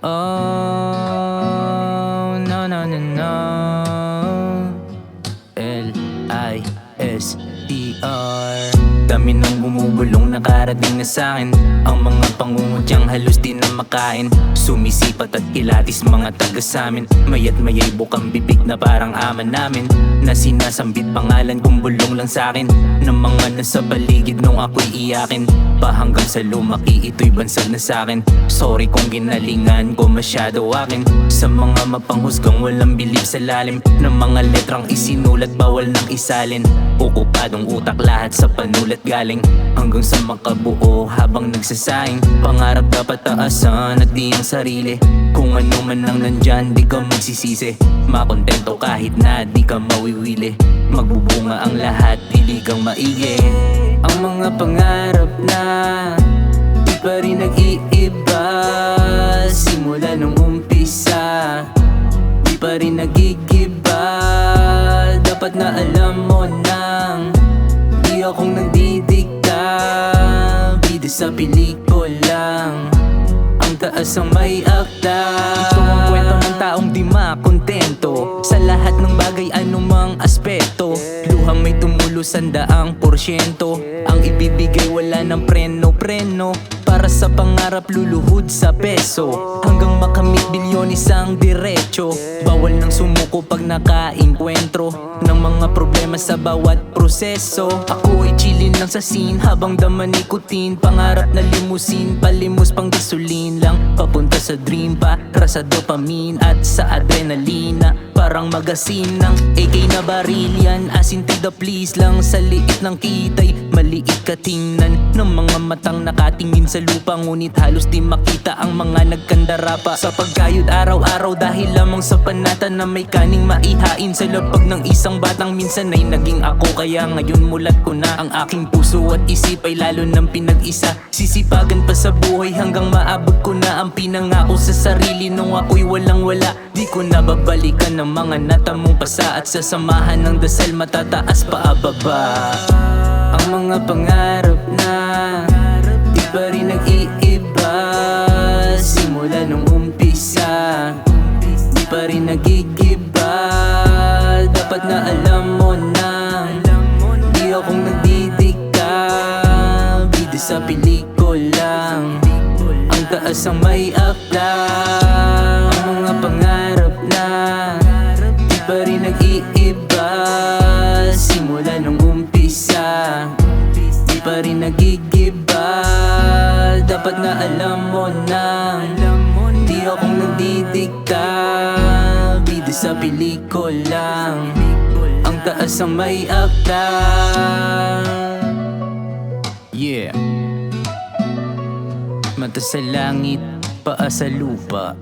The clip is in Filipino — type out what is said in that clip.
Oh, no, no, no, no. L-I-S-T-R. Dami nang bumubulong nakarating na sa'kin. Ang mga pangungutyang halos di na makain. Sumisipat at kilatis mga taga sa'min. Mayat mayay bukang bibig na parang ama namin, na sinasambit pangalan kung bulong lang sa'kin ng mga nasa paligid nung ako'y iyakin. Pa hanggang sa lumaki ito'y bansag na sa'kin. Sorry kung ginalingan ko masyado akin. Sa mga mapanghusgang walang bilib sa lalim ng mga letrang isinulat bawal nang isalin. Okupadong utak lahat sa panulat galing, hanggang sa makabuo habang nagsasaing. Pangarap dapat taasan at di ang sarili. Kung ano man lang nandyan di ka magsisisi. Makontento kahit na di ka mawiwili. Magbubunga ang lahat, pili kang maigi. Ang mga pangarap na di pa rin nag-iiba. Simula nung umpisa di pa rin nagigiba. Dapat na alam mo nang di akong nagdidikta. Bida sa pelikulang ang taas ang may akda. Ito ang kwento ng taong di makontento sa lahat ng bagay, anumang aspeto. Luhang may tumulo 100%. Ang ibibigay wala ng preno-preno. Para sa pangarap luluhod sa peso, hanggang makamit bilyon isang diretso. Bawal nang sumuko pag nakainkwentro ng mga problema sa bawat proseso. Ako ay chillin lang sa scene habang dama nikotin. Pangarap na limusin, palimos pang gasolin lang. Papunta sa dream para sa dopamine at sa adrenalina. Parang magasin ng AK na barilyan. Asin to the please lang, sa liit ng kitay maliit ka tingnan ng mga matang nakatingin sa lupa. Ngunit halos di makita ang mga nagkandara pa sa pagkayod araw-araw. Dahil lamang sa panatan na may kaning maihain sa labag ng isang batang minsan ay naging ako. Kaya ngayon mulat ko na ang aking puso at isip ay lalo ng pinag-isa. Sisipagan pa sa buhay hanggang maabot ko na ang pinangako sa sarili nung ako'y walang-wala. Di ko na babalikan ng mga natamong pasa at sasamahan ng dasal matataas pa ababa. Ang mga pangarap na di pa rin nag-iiba. Simula nung umpisa di pa rin nagigiba. Dapat na alam mo na di akong nagdidikta. Bida sa pelikulang ang taas ang may akda. Ang mga pangarap na di pa rin nag-iiba. Simula nung umpisa di pa rin nagigiba. Dapat na alam mo na di akong nagdidikta. Bida sa pelikulang ang taas ang may akda. Yeah. Mata sa langit, paa sa lupa.